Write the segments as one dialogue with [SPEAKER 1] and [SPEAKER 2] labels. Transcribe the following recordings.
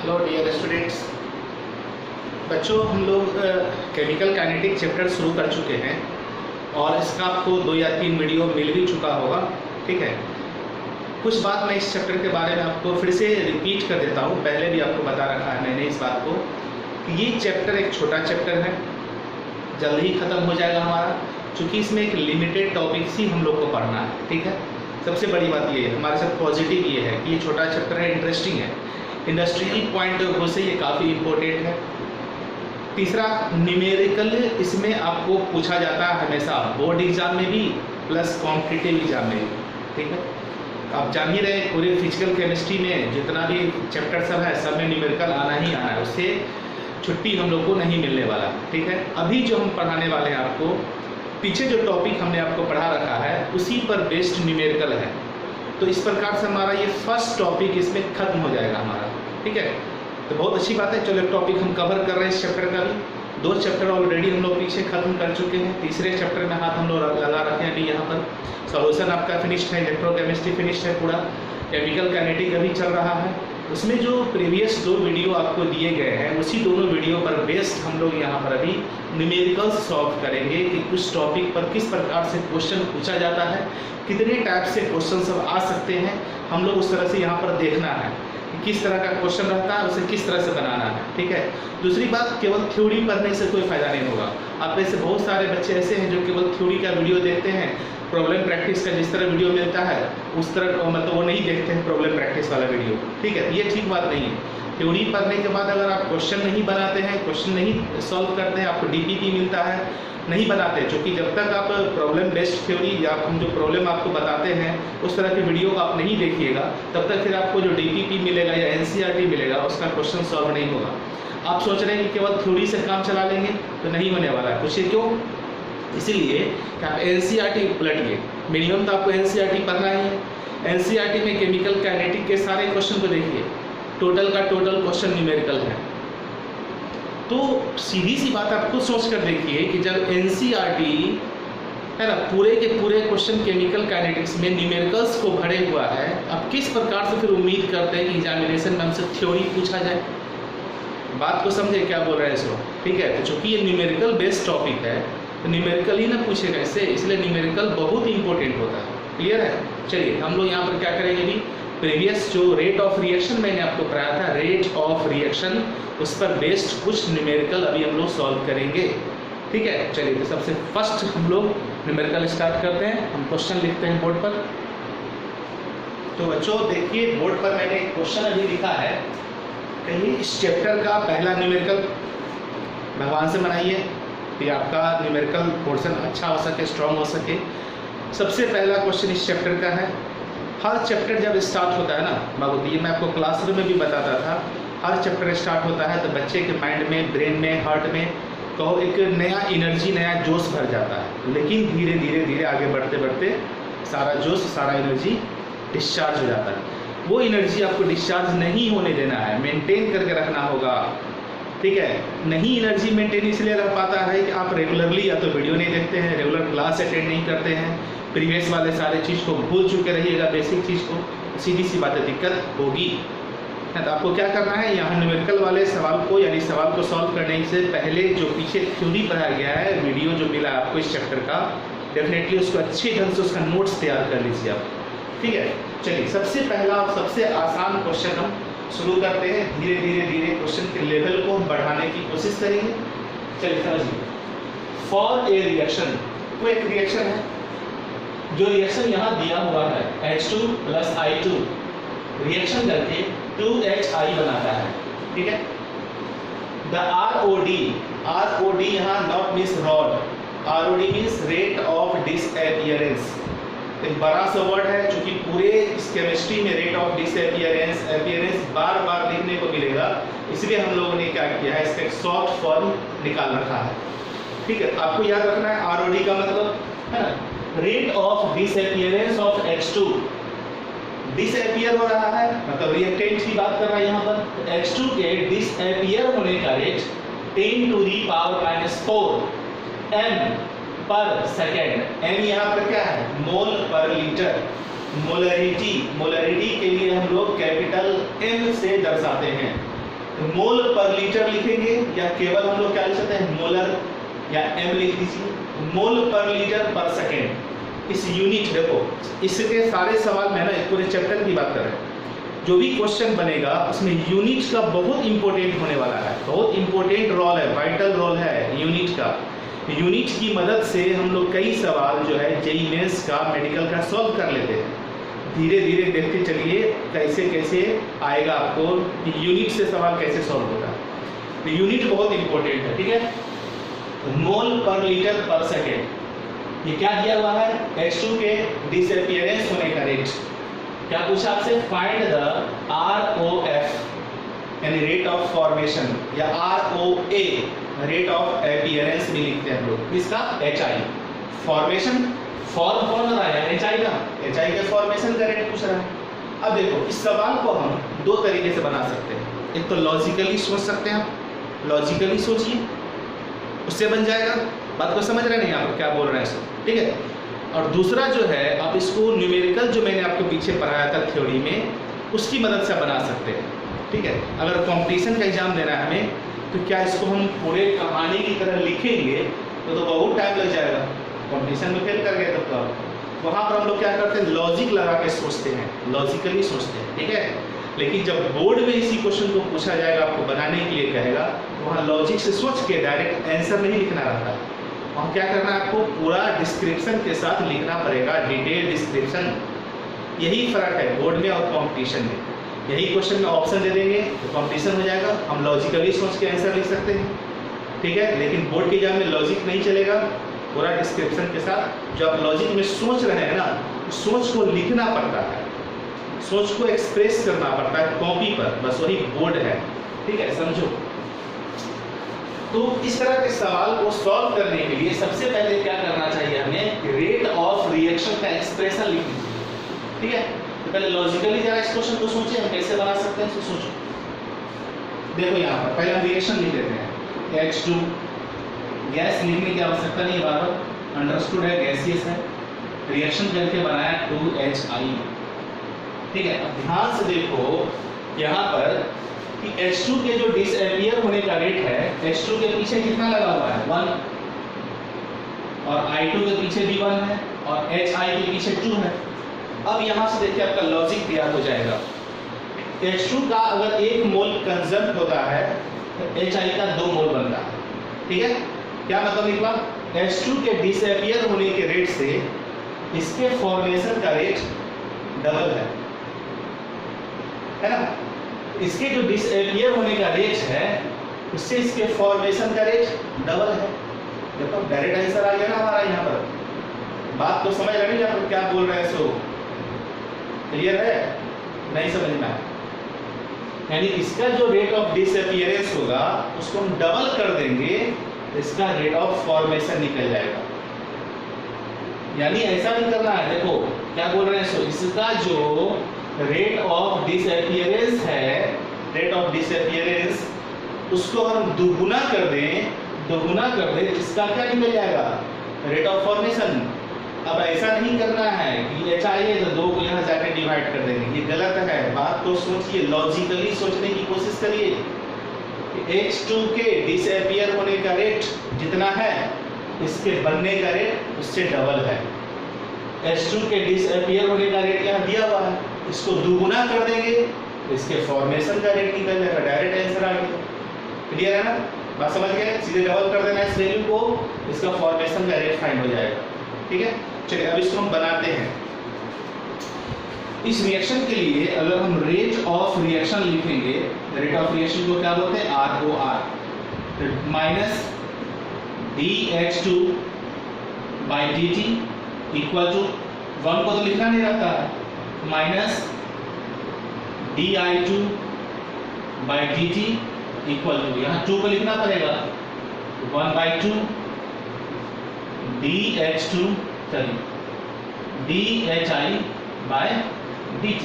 [SPEAKER 1] Hello dear students. बच्चों, हम लोग केमिकल काइनेटिक चैप्टर शुरू कर चुके हैं और इसका आपको 2 या 3 वीडियो मिल भी चुका होगा। ठीक है, कुछ बात मैं इस चैप्टर के बारे में आपको फिर से रिपीट कर देता हूँ। पहले भी आपको बता रखा है मैंने इस बात को कि ये चैप्टर एक छोटा चैप्टर है, जल्द ही ख़त्म हो जाएगा हमारा, क्योंकि इसमें एक लिमिटेड टॉपिक्स ही हम लोग को पढ़ना है। ठीक है, सबसे बड़ी बात ये है, हमारे साथ पॉजिटिव ये है कि ये छोटा चैप्टर है, इंटरेस्टिंग है, इंडस्ट्रियल पॉइंट ऑफ व्यू से ये काफ़ी इम्पोर्टेंट है। तीसरा, न्यूमेरिकल इसमें आपको पूछा जाता है हमेशा, बोर्ड एग्जाम में भी प्लस कॉम्पिटिटिव एग्जाम में भी। ठीक है, आप जान ही रहे पूरे फिजिकल केमिस्ट्री में जितना भी चैप्टर सब है सब में न्यूमेरिकल आना ही आना है, उससे छुट्टी हम लोग को नहीं मिलने वाला। ठीक है, अभी जो हम पढ़ाने वाले हैं आपको, पीछे जो टॉपिक हमने आपको पढ़ा रखा है उसी पर बेस्ड न्यूमेरिकल है, तो इस प्रकार से हमारा ये फर्स्ट टॉपिक इसमें खत्म हो जाएगा हमारा। ठीक है, तो बहुत अच्छी बात है। चलो, एक टॉपिक हम कवर कर रहे हैं इस चैप्टर का भी। 2 चैप्टर ऑलरेडी हम लोग पीछे खत्म कर चुके हैं, तीसरे चैप्टर में हाथ हम लोग लगा रखे हैं अभी। यहाँ पर सॉल्यूशन आपका फिनिश्ड है, इलेक्ट्रोकेमिस्ट्री फिनिश्ड है, पूरा केमिकल काइनेटिक अभी चल रहा है। उसमें जो प्रीवियस 2 वीडियो आपको दिए गए हैं उसी दोनों वीडियो पर बेस्ड हम लोग यहाँ पर अभी न्यूमेरिकल सॉल्व करेंगे कि कुछ टॉपिक पर किस प्रकार से क्वेश्चन पूछा जाता है, कितने टाइप से क्वेश्चन सब आ सकते हैं, हम लोग उस तरह से यहाँ पर देखना है कि किस तरह का क्वेश्चन रहता है, उसे किस तरह से बनाना है। ठीक है, दूसरी बात, केवल थ्योरी पढ़ने से कोई फायदा नहीं होगा। आप में से बहुत सारे बच्चे ऐसे हैं जो केवल थ्योरी का वीडियो देखते हैं, प्रॉब्लम प्रैक्टिस का जिस तरह वीडियो मिलता है उस तरह मतलब वो नहीं देखते हैं प्रॉब्लम प्रैक्टिस वाला वीडियो। ठीक है, ये ठीक बात नहीं है। थ्योरी पढ़ने के बाद अगर आप क्वेश्चन नहीं बनाते हैं, क्वेश्चन नहीं सॉल्व करते हैं, आपको डीपीपी मिलता है, नहीं बनाते, क्योंकि जब तक आप प्रॉब्लम बेस्ड थ्योरी या हम जो प्रॉब्लम आपको बताते हैं उस तरह के वीडियो को आप नहीं देखिएगा, तब तक फिर आपको जो डीपीपी मिलेगा या एनसीईआरटी मिलेगा उसका क्वेश्चन सॉल्व नहीं होगा। आप सोच रहे हैं कि केवल थ्योरी से काम चला लेंगे, तो नहीं होने वाला है। पूछिए क्यों? इसीलिए कि आप एनसीईआरटी पलटिए, मिनिमम तो आपको एनसीईआरटी पढ़ना ही है। एनसीईआरटी में केमिकल काइनेटिक के सारे क्वेश्चन को देखिए, टोटल का टोटल क्वेश्चन न्यूमेरिकल है। तो सीधी सी बात आप खुद सोच कर देखिए कि जब एनसीईआरटी है ना पूरे के पूरे क्वेश्चन केमिकल काइनेटिक्स में न्यूमेरिकल्स को भरे हुआ है, अब किस प्रकार से फिर उम्मीद करते हैं कि एग्जामिनेशन में हमसे थ्योरी पूछा जाए? बात को समझे क्या बोल रहे हैं इसको? ठीक है, तो चूंकि ये न्यूमेरिकल बेस्ड टॉपिक है तो न्यूमेरिकल ही ना पूछेगा इससे, इसलिए न्यूमेरिकल बहुत इंपॉर्टेंट होता है। क्लियर है? चलिए, हम लोग यहाँ पर क्या करेंगे अभी, प्रीवियस जो रेट ऑफ रिएक्शन मैंने आपको पढ़ाया था, रेट ऑफ रिएक्शन, उस पर बेस्ड कुछ न्यूमेरिकल अभी हम लोग सॉल्व करेंगे। ठीक है, चलिए, तो सबसे फर्स्ट हम लोग न्यूमेरिकल स्टार्ट करते हैं। हम क्वेश्चन लिखते हैं बोर्ड पर। तो बच्चों देखिए, बोर्ड पर मैंने एक क्वेश्चन अभी लिखा है, कहीं इस चैप्टर का पहला न्यूमेरिकल भगवान से बनाइए कि आपका न्यूमेरिकल पोर्शन अच्छा हो सके, स्ट्रॉन्ग हो सके। सबसे पहला क्वेश्चन इस चैप्टर का है। हर चैप्टर जब स्टार्ट होता है ना बाबू, ये मैं आपको क्लासरूम में भी बताता था, हर चैप्टर स्टार्ट होता है तो बच्चे के माइंड में, ब्रेन में, हार्ट में कहो एक नया एनर्जी, नया जोश भर जाता है। लेकिन धीरे धीरे धीरे आगे बढ़ते बढ़ते सारा जोश, सारा एनर्जी डिस्चार्ज हो जाता है। वो एनर्जी आपको डिस्चार्ज नहीं होने देना है, मेंटेन करके रखना होगा। ठीक है, नहीं एनर्जी मेंटेन इसलिए रह पाता है कि आप रेगुलरली या तो वीडियो नहीं देखते हैं, रेगुलर क्लास अटेंड नहीं करते हैं, प्रीवियस वाले सारे चीज़ को भूल चुके रहिएगा, बेसिक चीज़ को, सीधी सी बात है, दिक्कत होगी। तो आपको क्या करना है, यहाँ न्यूमेरिकल वाले सवाल को यानी सवाल को सॉल्व करने से पहले जो पीछे थ्योरी पढ़ाया गया है, वीडियो जो मिला आपको इस चैप्टर का, डेफिनेटली उसको अच्छे ढंग से उसका नोट्स तैयार कर लीजिए आप। ठीक है, चलिए, सबसे पहला और सबसे आसान क्वेश्चन हम शुरू करते हैं। धीरे धीरे धीरे क्वेश्चन के लेवल को हम बढ़ाने की कोशिश करेंगे। चलिए समझिए, फॉर ए रिएक्शन, वो एक रिएक्शन है, जो रिएक्शन यहाँ दिया हुआ है H2 + I2 रिएक्शन करके 2HI बनाता है। ठीक है, द ROD यहाँ not means rod, ROD means rate of disappearance. एक बड़ा सा वर्ड है, चूंकि पूरे इस केमिस्ट्री में रेट ऑफ डिसअपियरेंस बार बार लिखने को मिलेगा, इसलिए हम लोगों ने क्या किया है, इसका एक शॉर्ट फॉर्म निकाल रखा है। ठीक है, आपको याद रखना है ROD का मतलब है ना, rate of disappearance of H2। Disappear हो रहा है मतलब रिएक्टेंट की बात कर रहा है यहाँ पर। H2 के डिसअपियर होने का रेट 10⁻⁴ m पर सेकेंड। m यहाँ पर क्या है, मोल पर लीटर। मोलरिटी के लिए हम लोग कैपिटल M से दर्शाते हैं। मोल पर लीटर लिखेंगे या केवल हम लोग क्या लिख सकते हैं मोलर या एम लिख दीजिए, मोल पर लीटर पर सेकेंड। इस यूनिट देखो, इसके सारे सवाल में ना पूरे चैप्टर की बात कर रहे हैं, जो भी क्वेश्चन बनेगा उसमें यूनिट का बहुत इंपॉर्टेंट होने वाला है, बहुत इंपॉर्टेंट रोल है, वाइटल रोल है यूनिट का। यूनिट की मदद से हम लोग कई सवाल जो है जेईई मेंस का, मेडिकल का सॉल्व कर लेते हैं। धीरे धीरे देखते चलिए कैसे कैसे आएगा आपको कि यूनिट से सवाल कैसे सॉल्व होगा। तो यूनिट बहुत इंपॉर्टेंट है, ठीक है। मोल पर लीटर पर सेकेंड, ये क्या दिया हुआ है, H2 के डिसअपीयरेंस होने का रेट। क्या पूछा आपसे, फाइंड द ROF यानी रेट ऑफ फॉर्मेशन, या ROA रेट ऑफ अपीयरेंस भी लिखते हैं हम लोग, इसका HI फॉर्मेशन, फॉर्म कौन रहा है HI का, HI के फॉर्मेशन का रेट पूछ रहा है। अब देखो इस सवाल को हम दो तरीके से बना सकते हैं, एक तो लॉजिकली सोच सकते हैं, आप लॉजिकली सोचिए उससे बन जाएगा, बात को समझ रहे नहीं आप क्या बोल रहे हैं सब, ठीक है। और दूसरा जो है आप इसको न्यूमेरिकल जो मैंने आपको पीछे पढ़ाया था थ्योरी में, उसकी मदद से बना सकते हैं, ठीक है। अगर कंपटीशन का एग्जाम देना है हमें, तो क्या इसको हम पूरे कहानी की तरह लिखेंगे तो बहुत टाइम लग जाएगा, कंपटीशन में फेल कर गए तब तो। वहाँ पर हम लोग क्या करते हैं, लॉजिक लगा के सोचते हैं, लॉजिकली सोचते हैं, ठीक है। लेकिन जब बोर्ड में इसी क्वेश्चन को पूछा जाएगा, आपको बनाने के लिए कहेगा, वहाँ लॉजिक से सोच के डायरेक्ट आंसर नहीं लिखना रहता है, वहाँ क्या करना है, आपको पूरा डिस्क्रिप्शन के साथ लिखना पड़ेगा, डिटेल डिस्क्रिप्शन। यही फर्क है बोर्ड में और कंपटीशन में। यही क्वेश्चन में ऑप्शन दे देंगे तो कंपटीशन हो जाएगा, हम लॉजिकली सोच के आंसर लिख सकते हैं, ठीक है। लेकिन बोर्ड के एग्जाम में लॉजिक नहीं चलेगा, पूरा डिस्क्रिप्शन के साथ। जो आप लॉजिक में सोच रहे हैं ना, सोच को लिखना पड़ता है, सोच को एक्सप्रेस करना पड़ता है कॉपी पर, बस वही बोर्ड है, ठीक है, समझो। तो इस तरह के सवाल को सॉल्व करने के लिए सबसे पहले क्या करना चाहिए हमें, रेट ऑफ रिएक्शन का एक्सप्रेशन लिख लीजिए, ठीक है। तो पहले लॉजिकली जरा इस क्वेश्चन को सोचिए, हम कैसे बना सकते हैं, सोचो। देखो यहाँ पर पहले हम रिएक्शन लिख देते हैं, H2 गैस लिखने की आवश्यकता नहीं, बार बार अंडरस्टूड है, गैसियस है, रिएक्शन करके बनाया 2HI, ठीक है। अब ध्यान से देखो यहाँ पर कि H2 के जो डिसअपीयर होने का रेट है, H2 के पीछे कितना लगा हुआ है 1, और I2 के पीछे भी 1 है, और HI के पीछे 2 है। अब यहाँ से देखिए आपका लॉजिक तैयार हो जाएगा। H2 का अगर 1 मोल कंजम्प होता है तो HI का 2 मोल बनता है, ठीक है। क्या मतलब निकला, H2 के डिसअपीयर होने के रेट से इसके फॉर्मेशन का रेट डबल है ना। इसके जो डिसअपीयर होने का रेट है उससे इसके फॉर्मेशन का रेट डबल है। देखो डायरेक्ट आंसर आ गया ना हमारा, यहाँ पर बात तो समझ रहे हैं आप क्या बोल रहे हैं, सो क्लियर है, नहीं समझना है। यानी इसका जो रेट ऑफ डिसअपीयरेंस होगा उसको हम डबल कर देंगे, इसका रेट ऑफ फॉर्मेशन निकल जाएगा। यानी ऐसा नहीं करना है, देखो क्या बोल रहे हैं, सो इसका जो रेट ऑफ डिसअपीयरेंस है, रेट ऑफ डिसअपीयरेंस उसको हम दोगुना कर दें, इसका क्या निकल जाएगा, रेट ऑफ फॉर्मेशन। अब ऐसा नहीं करना है कि HI है तो 2 को यहाँ जाकर डिवाइड कर देंगे, ये गलत है। बात को सोचिए, लॉजिकली सोचने की कोशिश करिए। H2 के डिसअपीयर होने का रेट जितना है, इसके बनने का रेट उससे डबल है। H2 के डिसअपीयर होने का रेट यहाँ दिया हुआ है, इसको दोगुना कर देंगे, इसके फॉर्मेशन का रेट निकल जाएगा, डायरेक्ट आंसर आ गया। क्लियर है ना, बात समझ गए। सीधे डबल कर देना इस वैल्यू को, इसका फॉर्मेशन का रेट फाइंड हो जाएगा, ठीक है। चलिए अब इसको हम बनाते हैं। इस रिएक्शन के लिए अगर हम रेट ऑफ रिएक्शन लिखेंगे, रेट ऑफ रिएक्शन को क्या बोलते हैं, ROR, minus dH2 by dt equal to 1 को तो लिखना नहीं रहता है, minus di2 by dt equal to, यहाँ 2 को लिखना पड़ेगा, 1/2 dH2 dHI bye dt।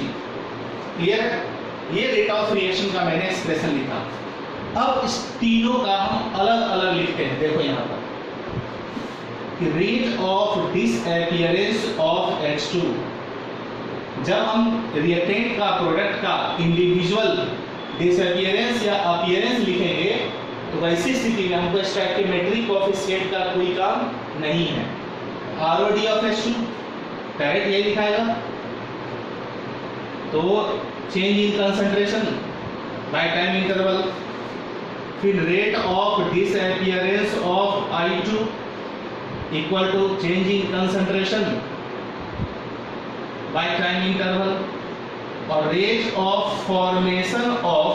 [SPEAKER 1] Clear है, ये रेट ऑफ रिएक्शन का मैंने एक्सप्रेशन लिखा। अब इस तीनों का हम अलग अलग लिखते हैं। देखो यहाँ पर rate of disappearance of H2, जब हम रिएक्टेंट का प्रोडक्ट का इंडिविजुअल डिसअपियरेंस या अपीयरेंस लिखेंगे तो वैसी स्थिति में हमको स्टोइकियोमेट्रिक कोएफिशिएंट का कोई काम नहीं है। ROD ऑफ H2 डायरेक्ट ये लिखाएगा, तो change in concentration by time interval, फिर rate of disappearance of I2 equal to change in concentration by time interval, और रेट ऑफ फॉर्मेशन ऑफ,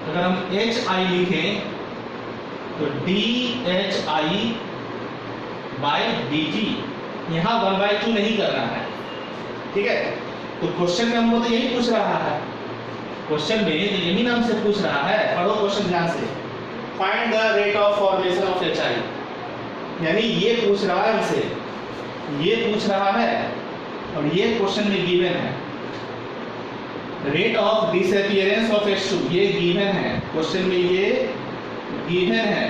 [SPEAKER 1] अगर हम HI लिखें तो DHI बाय DT, यहां 1/2 नहीं करना है, ठीक है। तो क्वेश्चन में हमको तो यही पूछ रहा है, क्वेश्चन में यही नाम से पूछ रहा है, पढ़ो क्वेश्चन ध्यान से। Find the rate of formation of HI, यानी ये पूछ रहा है हमसे, ये पूछ रहा है, और ये क्वेश्चन में गिवन है। Rate of disappearance of H2 ये गिवन है, क्वेश्चन में ये गिवन है,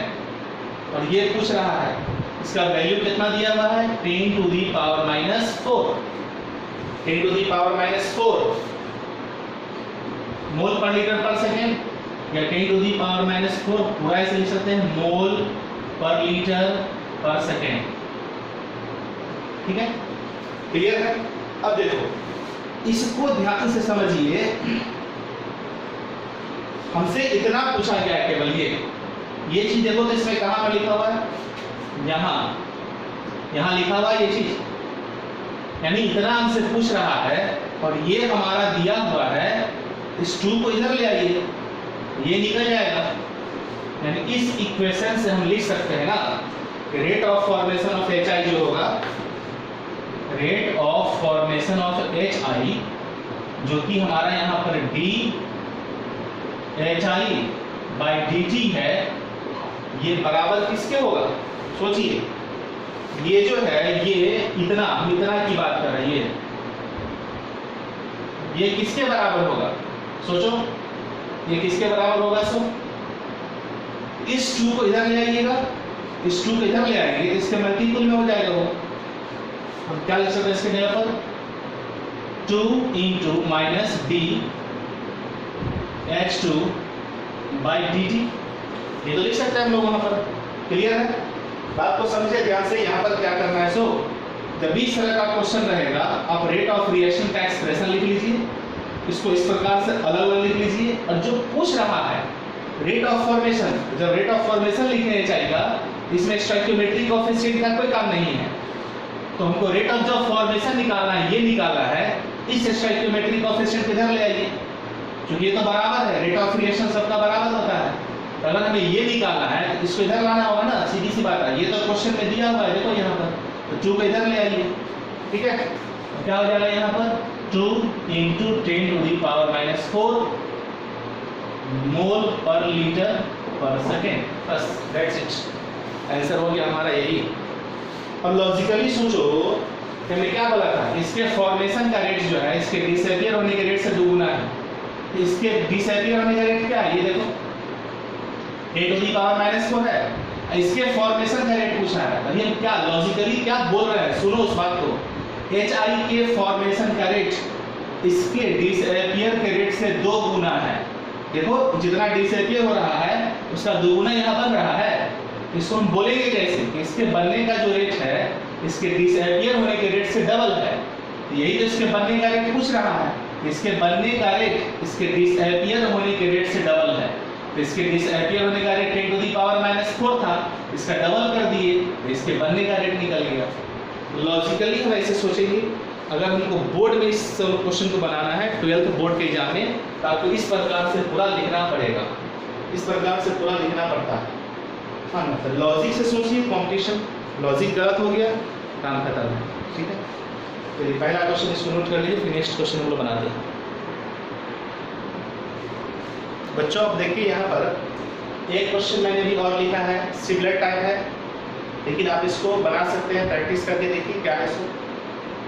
[SPEAKER 1] और ये पूछ रहा है इसका वैल्यू कितना दिया हुआ है 10 to the power -4, 10 to the power -4 mole पर लीटर पर सेकेंड, या 10 टू दी पावर -4 पूरा ऐसे लिख सकते हैं मोल पर लीटर पर सेकेंड, ठीक है, क्लियर है। अब देखो इसको ध्यान से समझिए, हमसे इतना पूछा गया है, केवल ये चीज देखो तो इसमें कहां पर लिखा हुआ है, यहां लिखा हुआ है ये चीज, यानी इतना हमसे पूछ रहा है, और ये हमारा दिया हुआ है, इस 2 को इधर ले आइए, ये निकल जाएगा, यानी इस इक्वेशन से हम लिख सकते हैं ना कि rate of formation of HI जो होगा, rate of formation of HI जो कि हमारा यहाँ पर DHI बाय DT है, ये बराबर किसके होगा, सोचिए, ये जो है ये इतना की बात कर रही है, ये किसके बराबर होगा, सोचो ये किसके बराबर होगा। सो इस 2 को इधर ले आइएगा, इस 2 को इधर ले आएंगे, इसके मल्टीपल में हो जाएगा वो, हम क्या लिख सकते हैं इसके जगह पर 2 into minus D H2 by dt, ये तो लिख सकते हैं हम लोग वहां पर, क्लियर है। बात को समझे ध्यान से, यहाँ पर क्या करना है। सो जब भी इस तरह का क्वेश्चन रहेगा, आप रेट ऑफ रिएक्शन का एक्सप्रेशन लिख लीजिए, इसको इस प्रकार से अलग अलग लिख लीजिए, और जो पूछ रहा है रेट ऑफ फॉर्मेशन, जब रेट ऑफ फॉर्मेशन लिखने चाहिएगा, इसमें स्टोइकियोमेट्रिक कोएफिशिएंट का कोई काम नहीं है, तो हमको रेट ऑफ जो फॉर्मेशन निकालना है, ये निकालना है, इस स्टोइकियोमेट्रिक कोएफिशिएंट किधर ले आइए, क्योंकि ये तो बराबर है, रेट ऑफ रिएक्शन सबका बराबर होता है, तो अगर हमें ये निकालना है तो इसको इधर लाना होगा ना, सीधी सी बात है, ये तो क्वेश्चन में दिया हुआ है, देखो यहाँ पर, तो 2 को इधर ले आइए, ठीक है, तो क्या हो जाएगा यहाँ पर 2 into 10 to the power -4 mole पर लीटर पर सेकेंड, बस दैट्स इट, आंसर हो गया हमारा यही। अब लॉजिकली सोचो, हमने क्या बोला था, इसके फॉर्मेशन का रेट जो है इसके डिसअपियर होने के रेट से 2 गुना है, इसके डिसअपियर होने का रेट क्या है, ये देखो 10 टू दी पावर -4 है, इसके फॉर्मेशन का रेट पूछा है। अभी हम क्या लॉजिकली क्या बोल रहे हैं, सुनो उस बात को, HI के फॉर्मेशन का रेट इसके डिसअपियर के रेट से 2 गुना है, देखो जितना डिसअपियर हो रहा है उसका 2 गुना यहाँ बन रहा है। इसको हम बोलेंगे कैसे कि इसके बनने का जो रेट है इसके डिसअपियर होने के रेट से डबल है, यही तो इसके बनने का रेट पूछ रहा है, इसके बनने का रेट इसके डिसअपियर होने के रेट से डबल है, तो इसके डिसअपियर होने का रेट 10 टू दी पावर -4 था, इसका डबल कर दिए तो इसके बनने का रेट निकल गया। लॉजिकली हम ऐसे सोचेंगे, अगर हमको बोर्ड में इस क्वेश्चन को बनाना है 12th बोर्ड के एग्जाम में, तो आपको इस प्रकार से पूरा लिखना पड़ेगा, इस प्रकार से पूरा लिखना पड़ता है। हाँ मतलब लॉजिक से सोचिए, कॉम्पिटिशन लॉजिक गलत हो गया, काम खत्म है, ठीक है। तो ये पहला क्वेश्चन इसको नोट कर लीजिए, फिर नेक्स्ट क्वेश्चन हम लोग बनाते हैं। बच्चों अब देखिए यहाँ पर एक क्वेश्चन मैंने भी और लिखा है, सिमिलर टाइप है, लेकिन आप इसको बना सकते हैं, प्रैक्टिस करके देखिए क्या है। सो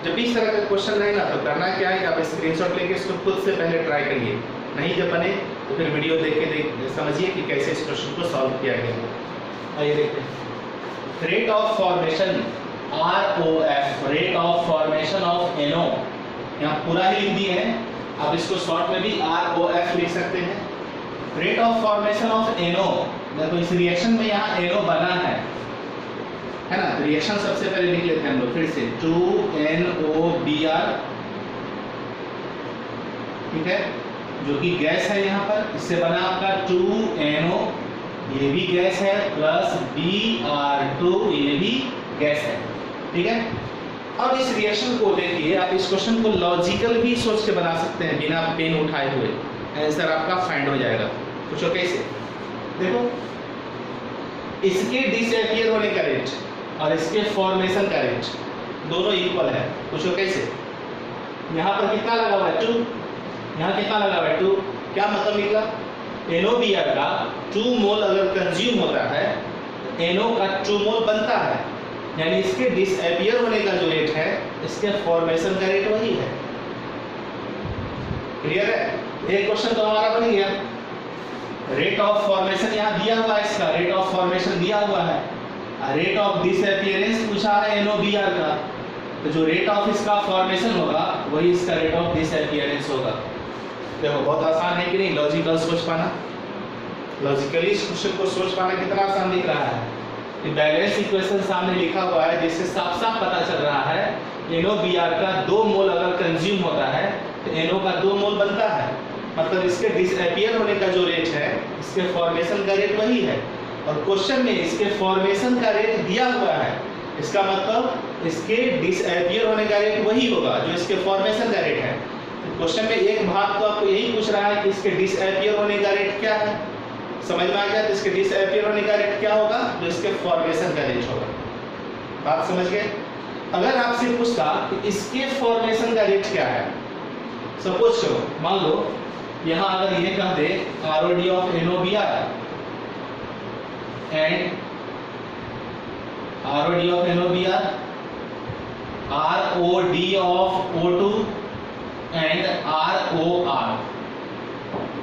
[SPEAKER 1] जब भी इस तरह का क्वेश्चन रहे ना, तो करना क्या है कि आप स्क्रीनशॉट लेके इसको खुद से पहले ट्राई करिए, नहीं जब बने तो फिर वीडियो देख के समझिए कि कैसे इस क्वेश्चन को सॉल्व किया गया। आइए देखते हैं। Rate of formation ROF, rate of formation of NO, यहाँ पूरा ही लिख दिए हैं, आप इसको शॉर्ट में भी ROF लिख सकते हैं। Rate of formation of NO, देखो इस रिएक्शन में यहाँ NO बना है ना। रिएक्शन सबसे पहले लिख लेते हैं हम लोग फिर से 2NOBr, ठीक है, जो कि गैस है यहाँ पर, इससे बना आपका 2NO, ये भी गैस है, प्लस Br2, ये भी गैस है, ठीक है। अब इस रिएक्शन को देखिए, आप इस क्वेश्चन को लॉजिकल भी सोच के बना सकते हैं बिना पेन उठाए हुए, आंसर आपका फाइंड हो जाएगा। पूछो कैसे? देखो, इसके डिसअपियर होने का रेट और इसके फॉर्मेशन का रेट दोनों इक्वल है। पूछो कैसे? यहाँ पर कितना लगा हुआ है 2, यहाँ कितना लगा हुआ है 2, क्या मतलब निकला? NOBr का 2 मोल अगर कंज्यूम होता है, NO का 2 मोल बनता है, यानी इसके डिसअपियर होने का जो रेट है, इसके फॉर्मेशन का रेट वही है। क्लियर है? एक क्वेश्चन तो हमारा बन गया। रेट ऑफ फॉर्मेशन यहाँ दिया हुआ है, इसका रेट ऑफ फॉर्मेशन दिया हुआ है, रेट ऑफ डिसअपियरेंस पूछा है NOBr का, तो जो रेट ऑफ इसका फॉर्मेशन होगा वही इसका रेट ऑफ डिसअपियरेंस होगा। देखो बहुत आसान है कि नहीं लॉजिकल सोच पाना? लॉजिकली इस क्वेश्चन को सोच पाना कितना आसान दिख रहा है। ये बैलेंस इक्वेशन सामने लिखा हुआ है, जिससे साफ साफ पता चल रहा है NOBr का 2 मोल अगर कंज्यूम होता है तो NO का 2 मोल बनता है, मतलब इसके डिसअपियर होने का जो रेट है, इसके फॉर्मेशन का रेट वही है। और क्वेश्चन में इसके फॉर्मेशन का रेट दिया हुआ है, इसका मतलब इसके डिसअपियर होने का रेट वही होगा जो इसके फॉर्मेशन का रेट है। तो क्वेश्चन में एक भाग तो आपको यही पूछ रहा है कि इसके डिसअपियर होने का रेट क्या है, समझ में आ गया? तो इसके डिसअपियर होने का रेट क्या होगा? जो इसके फॉर्मेशन का रेट होगा। बात समझ गए? अगर आपसे पूछता कि इसके फॉर्मेशन का रेट क्या है, सपोज करो, मान लो यहाँ अगर ये कह दे ROD of NOBr and ROD of NOBr, ROD of O2 and ROR,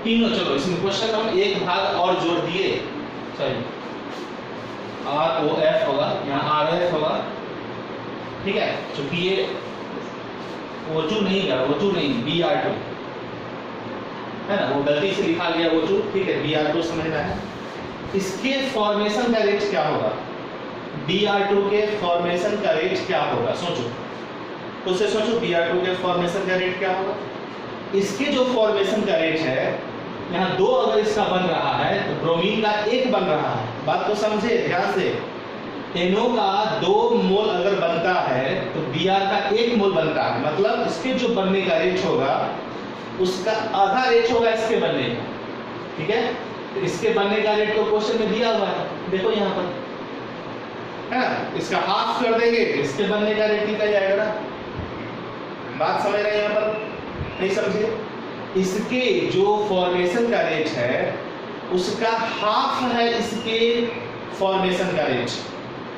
[SPEAKER 1] तीनों, चलो इसमें क्वेश्चन हम एक भाग और जोड़ दिए, सॉरी ROF होगा, यहाँ ROF होगा, ठीक है, क्योंकि ये O2 नहीं है, O2 नहीं, Br2 है ना, वो गलती से लिखा गया O2, ठीक है, Br2 समझना है। इसके फॉर्मेशन का रेट क्या होगा? Br2 के फॉर्मेशन का रेट क्या होगा? सोचो, उससे सोचो Br2 के फॉर्मेशन का रेट क्या होगा? इसके जो फॉर्मेशन का रेट है, यहाँ 2 अगर इसका बन रहा है तो ब्रोमीन का 1 बन रहा है। बात को समझे ध्यान से, NO का 2 मोल अगर बनता है तो Br का 1 मोल बनता है, मतलब इसके जो बनने का रेट होगा उसका आधा रेट होगा इसके बनने का, ठीक है। तो इसके बनने का रेट तो क्वेश्चन में दिया हुआ है, देखो यहाँ पर है ना, इसका हाफ कर देंगे इसके बनने का रेट निकल जाएगा ना। बात समझ रहे हैं यहाँ पर? नहीं समझे? इसके जो फॉर्मेशन का रेट है उसका हाफ है इसके फॉर्मेशन का रेट,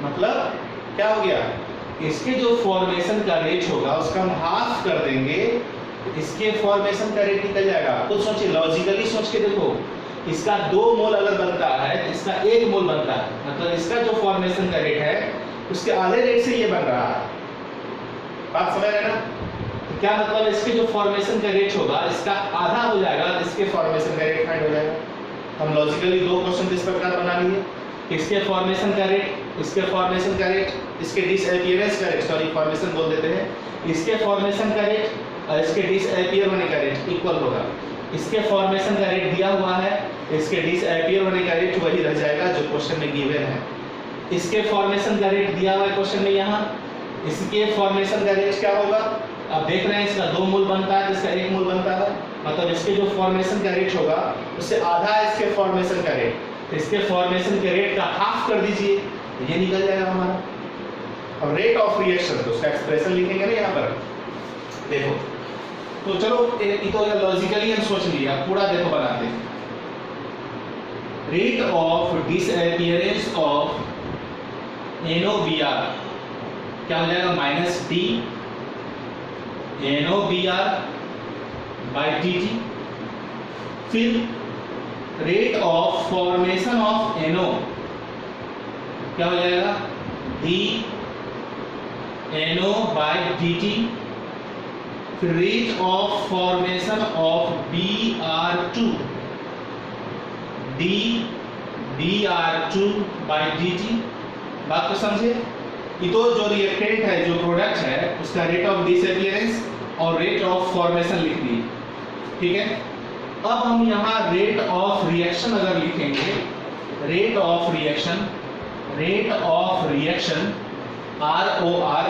[SPEAKER 1] मतलब क्या हो गया? इसके जो फॉर्मेशन का रेट होगा उसका हम हाफ कर देंगे, इसके फॉर्मेशन का रेट निकल जाएगा। खुद सोचिए, लॉजिकली सोच के देखो, इसका 2 मोल अगर बनता है तो इसका 1 मोल बनता है, मतलब इसका जो फॉर्मेशन का रेट है उसके आधे रेट से ये बन रहा है। बात समझ रहे ना? तो क्या मतलब इसके जो फॉर्मेशन का रेट होगा इसका आधा हो जाएगा, तो इसके फॉर्मेशन का रेट फाइंड हो जाएगा। हम लॉजिकली 2 क्वेश्चन इस प्रकार बना लिए, इसके फॉर्मेशन का रेट, इसके फॉर्मेशन का रेट, इसके डिसअपियरेंस का रेट, सॉरी फॉर्मेशन बोल देते हैं, इसके फॉर्मेशन का रेट और इसके डिसअपियर होने का रेट इक्वल होगा। इसके फॉर्मेशन का रेट दिया हुआ है, इसके डिसअपियर होने का रेट वही रह जाएगा जो क्वेश्चन में गिवन है। इसके फॉर्मेशन का रेट दिया हुआ है क्वेश्चन में यहाँ, इसके फॉर्मेशन का रेट क्या होगा? अब देख रहे हैं इसका 2 मोल बनता है, इसका 1 मोल बनता है, मतलब इसके जो फॉर्मेशन का रेट होगा उससे आधा है इसके फॉर्मेशन का रेट, तो इसके फॉर्मेशन के रेट का हाफ कर दीजिए, ये निकल जाएगा हमारा। अब रेट ऑफ रिएक्शन, तो उसका एक्सप्रेशन लिखेंगे ना यहाँ पर, देखो तो चलो ये तो लॉजिकली हम सोच लिया, पूरा देखो बनाते हैं। Rate of disappearance of NOBr क्या हो जाएगा? Minus D NOBr by dt, फिर rate of formation of NO क्या हो जाएगा? D NO बाई dt, फिर rate of formation of Br2 dr2/dt। बात को समझे? ये तो जो रिएक्टेंट है, जो प्रोडक्ट है, उसका रेट ऑफ डिसअपियरेंस और रेट ऑफ फॉर्मेशन लिख दिए, ठीक है। अब हम यहाँ रेट ऑफ रिएक्शन अगर लिखेंगे, rate of reaction ROR,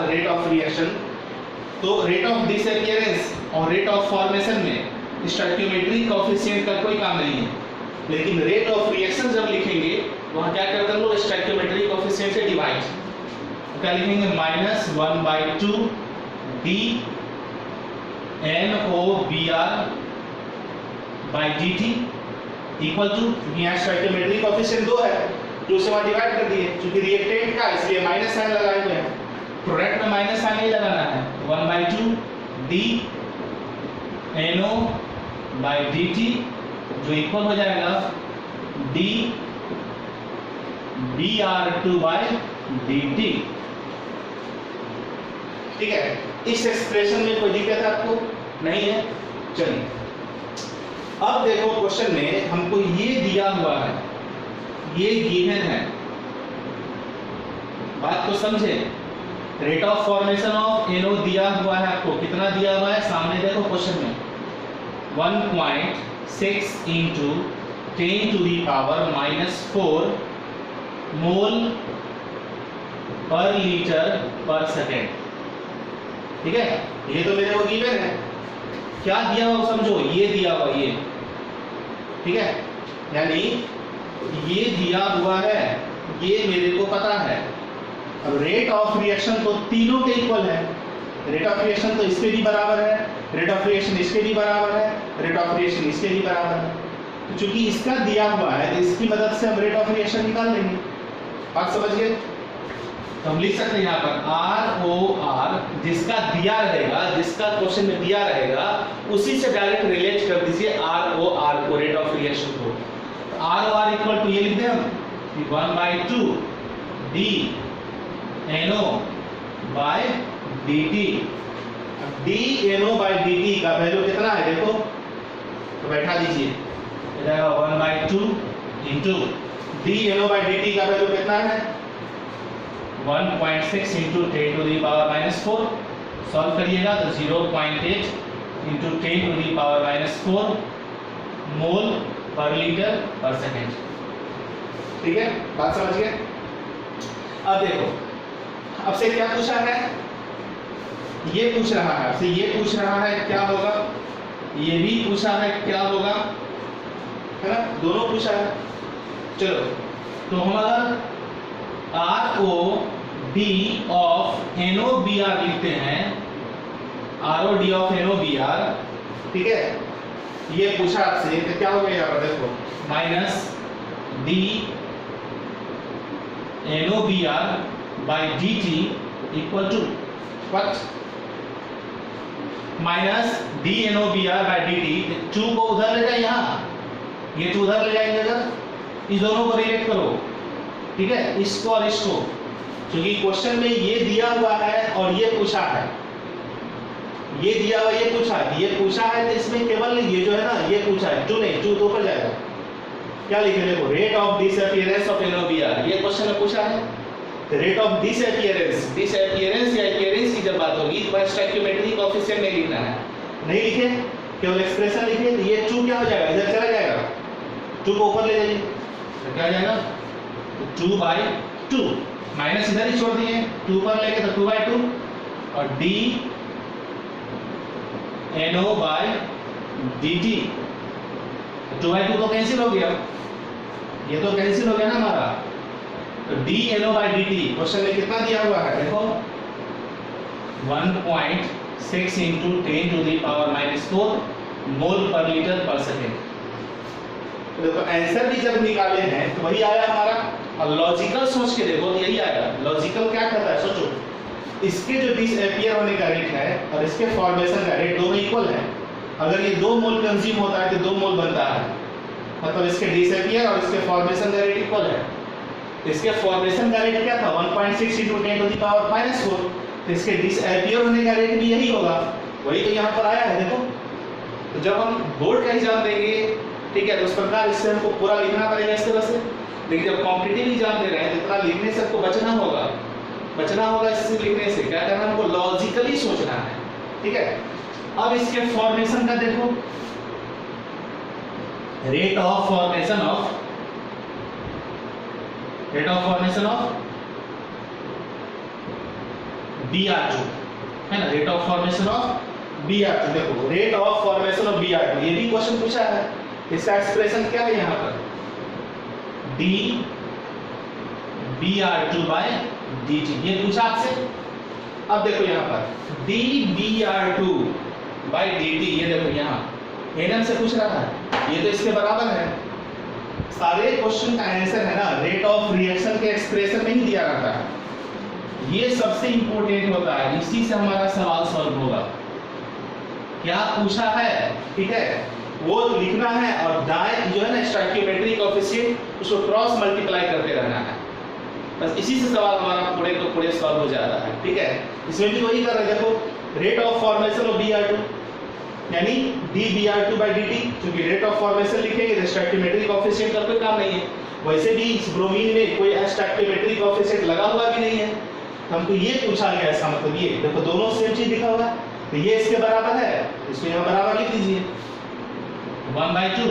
[SPEAKER 1] rate of reaction, तो रेट ऑफ डिसअपियरेंस और रेट ऑफ फॉर्मेशन में स्टोइकियोमेट्रिक कोएफिशिएंट का कोई काम नहीं है, लेकिन रेट ऑफ रिएक्शन जब लिखेंगे वहाँ क्या करते हैं लोग, स्टोइकियोमेट्रिक कोएफिशिएंट से डिवाइड, क्या लिखेंगे, -1/2 dNOBR/dt इक्वल टू, यहाँ स्टोइकियोमेट्रिक कोएफिशिएंट 2 है, 2 से वहाँ डिवाइड कर दिए, क्योंकि रिएक्टेंट का इसलिए माइनस साइन लगाए हुए हैं, प्रोडक्ट में माइनस साइन नहीं लगाना है। 1/2 dNO/dt जो इक्वल हो जाएगा dBr2/dt, ठीक है। इस एक्सप्रेशन में कोई दिक्कत आपको नहीं है? चलिए अब देखो क्वेश्चन में हमको ये दिया हुआ है, ये गिवन है, बात को समझे। Rate of formation of NO दिया हुआ है आपको, कितना दिया हुआ है सामने देखो क्वेश्चन में, 1.6 × 10⁻⁻4 मोल पर लीटर पर सेकेंड, ठीक है। ये तो मेरे को गिवन है, क्या दिया हुआ समझो, ये दिया हुआ, ये, ठीक है, यानी ये दिया हुआ है, ये मेरे को पता है। अब रेट ऑफ रिएक्शन तो तीनों के इक्वल है, रेट ऑफ रिएक्शन तो इसके भी बराबर है, रेट ऑफ रिएक्शन इसके भी बराबर है, रेट ऑफ रिएक्शन इसके भी बराबर है। तो चूंकि इसका दिया हुआ है तो इसकी मदद से हम रेट ऑफ रिएक्शन निकाल लेंगे, बात समझ गए। तो हम लिख सकते हैं यहाँ पर ROR, जिसका दिया रहेगा, जिसका क्वेश्चन में दिया रहेगा उसी से डायरेक्ट रिलेट कर दीजिए ROR को, रेट ऑफ रिएक्शन को। ROR इक्वल टू ये लिख दें हम 1/2 dNO/dt। dNO/dt का वैल्यू कितना है देखो, तो बैठा दीजिए, 1/2 इंटू dNO/dt का वैल्यू कितना है, 1.6 × 10⁻⁻4। सॉल्व करिएगा तो 0.8 × 10⁻⁻4 मोल पर लीटर पर सेकेंड, ठीक है, बात समझ गए। अब देखो, अब से क्या पूछा है, ये पूछ रहा है, आपसे ये पूछ रहा है क्या होगा, ये भी पूछा है क्या होगा, है ना, दोनों पूछा है। चलो तो हमारा ROD ऑफ NOBR लिखते हैं, ROD ऑफ NOBR, ठीक है। ये पूछा आपसे तो क्या हो गया यहाँ पर देखो, -dNOBR/dt equal to what, -dNOBR/dt, 2 को उधर ले जाए, यहाँ ये 2 उधर ले जाएंगे, अगर इस दोनों को रिलेट करो, ठीक है, इसको और इसको, क्योंकि क्वेश्चन में ये दिया हुआ है और ये पूछा है, ये दिया हुआ, ये पूछा है, ये पूछा है, तो इसमें केवल ये जो है ना, ये पूछा है, 2 नहीं, 2 ऊपर जाएगा, क्या लिखे देखो, rate of disappearance of NOBR, ये क्वेश्चन में पूछा है। रेट ऑफ डिसअपियरेंस या अपीयरेंस की जब बात होगी तो स्टोइकियोमेट्रिक कोएफिशिएंट नहीं लिखना है, नहीं लिखे, केवल एक्सप्रेशन लिखे, तो ये 2 क्या हो जाएगा, इधर चला जाएगा, 2 को ऊपर ले जाइए, तो क्या हो जाएगा, 2/2, माइनस इधर ही छोड़ दिए, 2 पर लेके तो 2/2, और dNO/dt, 2/2 तो कैंसिल हो गया, ये तो कैंसिल हो गया ना हमारा, तो dNO/dt क्वेश्चन में कितना दिया हुआ है देखो, 1.6 × 10⁻⁻4 मोल पर लीटर पर सेकेंड। देखो आंसर भी जब निकाले हैं तो वही आया हमारा, और लॉजिकल सोच के देखो तो यही आएगा। लॉजिकल क्या करता है, सोचो, इसके जो डिसअपियर होने का रेट है और इसके फॉर्मेशन का रेट दोनों इक्वल है। अगर ये 2 मोल कंज्यूम होता है तो 2 मोल बनता है, मतलब इसके डिसअपियर और इसके फॉर्मेशन का रेट इक्वल है। इसके फॉर्मेशन का रेट क्या था, 1.6 × 10⁻⁻4, तो इसके डिसअपियर होने का रेट भी यही होगा, वही तो यहाँ पर आया है देखो। तो जब हम बोर्ड का एग्जाम देंगे ठीक है। तो उस प्रकार इससे हमको पूरा लिखना पड़ेगा इस तरह से। लेकिन जब कॉम्पिटिटिव एग्जाम दे रहे हैं तो इतना लिखने से आपको बचना होगा इससे लिखने से। क्या करना है, हमको लॉजिकली सोचना है, ठीक है। अब इसके फॉर्मेशन का देखो, rate of formation of BR2 है ना, rate of formation of BR2। देखो rate of formation of BR2, ये भी क्वेश्चन पूछा है। इसका एक्सप्रेशन क्या है यहाँ पर, d BR2 बाय dt, ये पूछा आपसे। अब देखो यहाँ पर d BR2 बाय dt, ये देखो यहाँ NM से पूछ रहा है, ये तो इसके बराबर है। सारे क्वेश्चन का आंसर है ना रेट ऑफ रिएक्शन के एक्सप्रेशन में ही दिया रहता है। ये सबसे इंपॉर्टेंट होता है, इसी से हमारा सवाल सॉल्व होगा। क्या पूछा है, ठीक है, वो लिखना है और दाएं जो है ना स्टोइकियोमेट्रिक कोएफिशिएंट उसको क्रॉस मल्टीप्लाई करते रहना है। बस इसी से सवाल हमारा पूरे सॉल्व हो जा रहा है, ठीक है। इसमें भी वही कर रहे हैं। देखो rate of formation of BR2 यानी d BR2 by dt, क्योंकि रेट ऑफ फॉर्मेशन लिखेंगे तो स्टोइकियोमेट्रिक कोएफिशिएंट का कोई काम नहीं है। वैसे भी इस ब्रोमीन में कोई स्टोइकियोमेट्रिक कोएफिशिएंट लगा हुआ भी नहीं है, हमको ये पूछा गया। इसका मतलब ये देखो दोनों सेम चीज लिखा हुआ है, तो ये इसके बराबर है, इसको यहाँ बराबर लिख दीजिए 1/2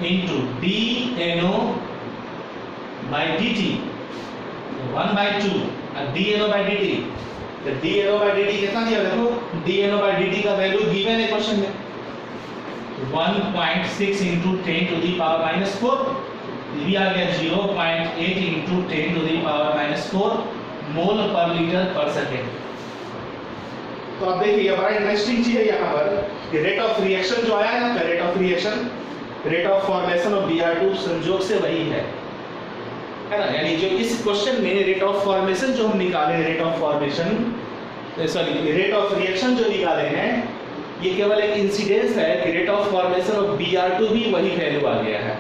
[SPEAKER 1] into dNO by dt, 1/2 dNO by dt। तो dNO by dt कितना दिया, देखो dNO by dt का वैल्यू गिवन है क्वेश्चन में 1.6 into 10 to the power minus 4, ये भी आ गया 0.8 into 10 to the power minus 4 mole पर लीटर पर सेकेंड। तो अब देखिए बड़ा इंटरेस्टिंग चीज है यहाँ पर कि रेट ऑफ रिएक्शन जो आया है ना, rate of reaction, rate of formation of BR2 संयोग से वही है ना। यानी जो इस क्वेश्चन में रेट ऑफ फॉर्मेशन जो हम निकाले, rate of formation sorry rate of reaction जो निकाले हैं, ये केवल एक इंसिडेंस है कि rate of formation of BR2 भी वही वैल्यू आ गया है।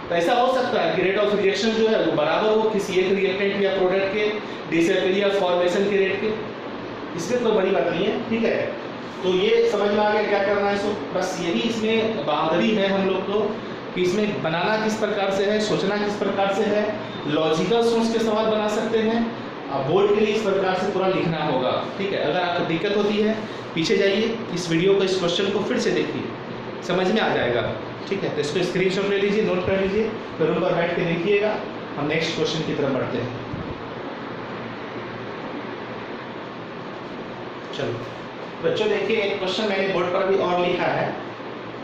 [SPEAKER 1] तो ऐसा हो सकता है कि रेट ऑफ रिएक्शन जो है वो बराबर हो किसी एक रिएक्टेंट या प्रोडक्ट के डिसएपीयर या फॉर्मेशन के रेट के, इसमें कोई बड़ी बात नहीं है, ठीक है। तो ये समझ में आ गया क्या करना है। सो बस यही इसमें बहादुरी है हम लोग को कि इसमें बनाना किस प्रकार से है, सोचना किस प्रकार से है, लॉजिकल सोच के सवाल बना सकते हैं। अब बोर्ड के लिए इस प्रकार से पूरा लिखना होगा, ठीक है। अगर आपको दिक्कत होती है पीछे जाइए, इस वीडियो को, इस क्वेश्चन को फिर से देखिए, समझ में आ जाएगा, ठीक है। तो इसको स्क्रीनशॉट ले लीजिए, नोट कर लीजिए, फिर रूम पर बैठ के देखिएगा। हम नेक्स्ट क्वेश्चन की तरफ बढ़ते हैं। चलो बच्चों देखिए, एक क्वेश्चन मैंने बोर्ड पर भी और लिखा है,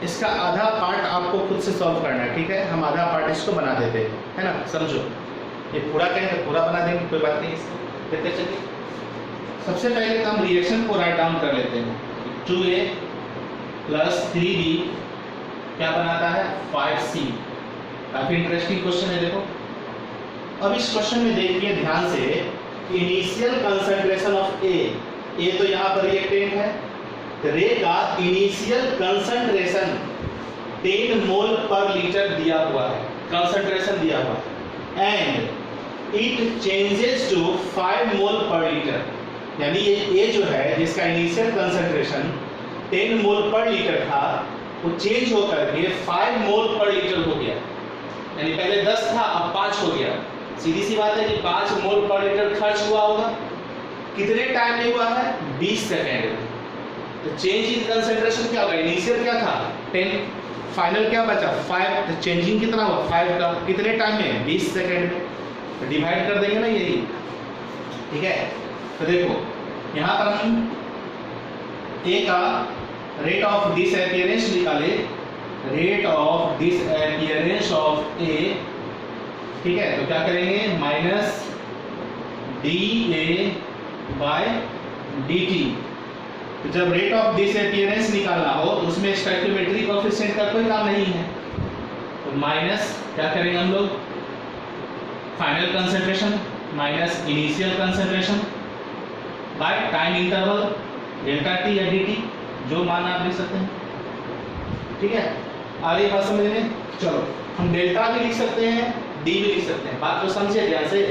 [SPEAKER 1] इसका आधा पार्ट आपको खुद से सॉल्व करना है, ठीक है। हम आधा पार्ट इसको बना देते हैं, है ना, समझो। ये पूरा कहें तो पूरा बना देंगे, कोई बात नहीं, इसको देखते चलिए। सबसे पहले तो हम रिएक्शन को राइट डाउन कर लेते हैं। 2A + 3B क्या बनाता है 5C। काफी इंटरेस्टिंग क्वेश्चन है, देखो। अब इस क्वेश्चन में देखिए ध्यान से, इनिशियल कंसंट्रेशन ऑफ ए तो यहाँ पर रिएक्टेंट है, रे का इनिशियल कंसंट्रेशन 10 मोल पर लीटर दिया हुआ है, कंसंट्रेशन दिया हुआ है, एंड इट चेंजेस टू 5 मोल पर लीटर। यानी ये जो है जिसका इनिशियल कंसंट्रेशन 10 मोल पर लीटर था, वो चेंज होकर के 5 मोल पर लीटर हो गया। यानी पहले 10 था, अब 5 हो गया। सीधी सी बात है कि 5 मोल पर लीटर खर्च हुआ होगा, कितने टाइम में हुआ है 20 सेकेंड में। तो चेंज इन कंसंट्रेशन क्या होगा, इनिशियल क्या था 10, फाइनल क्या बचा 5, तो चेंजिंग कितना हुआ 5 का, कितने टाइम में 20 सेकेंड में। तो डिवाइड कर देंगे ना यही, ठीक है। तो देखो यहाँ पर हम ए का रेट ऑफ डिसअपीयरेंस निकाले, रेट ऑफ डिसअपीयरेंस ऑफ ए, ठीक है। तो क्या करेंगे माइनस dA बाय dt। तो जब रेट ऑफ डिसअपीयरेंस निकालना हो तो उसमें स्टोइकियोमेट्रिक कोएफिशिएंट का कोई काम नहीं है, तो माइनस क्या करेंगे हम लोग final concentration minus initial concentration by time interval delta T या dt, जो मान आप लिख सकते हैं, ठीक है। आगे बात समझ लें। चलो हम डेल्टा भी लिख सकते हैं, डी भी लिख सकते हैं, बात को समझिए ध्यान से।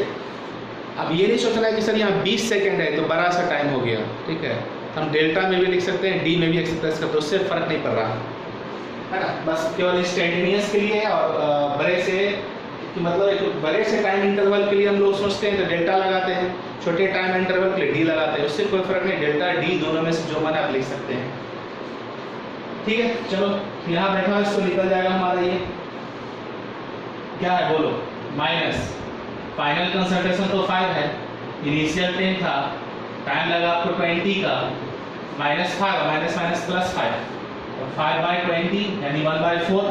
[SPEAKER 1] अब ये नहीं सोचना है कि सर यहाँ 20 सेकंड है तो बड़ा सा टाइम हो गया, ठीक है। हम डेल्टा में भी लिख सकते हैं, डी में भी लिख सकते हैं, इसका तो उससे फर्क नहीं पड़ रहा। है ना, बस केवल इंस्टेंटेनियस के लिए। और बड़े से मतलब एक बड़े से टाइम इंटरवल के लिए हम लोग सोचते हैं तो डेल्टा लगाते हैं, छोटे टाइम इंटरवल के लिए डी लगाते हैं, उससे कोई फर्क नहीं, डेल्टा डी दोनों में से जो मन आप लिख सकते हैं। ठीक है, चलो यहाँ बैठा है इसको निकल जाएगा हमारा ये क्या है बोलो, माइनस फाइनल कंसंट्रेशन तो 5 है, इनिशियल 10 था, टाइम लगा आपको 20 का, -5 माइनस माइनस प्लस 5, 5/20 यानी 1/4,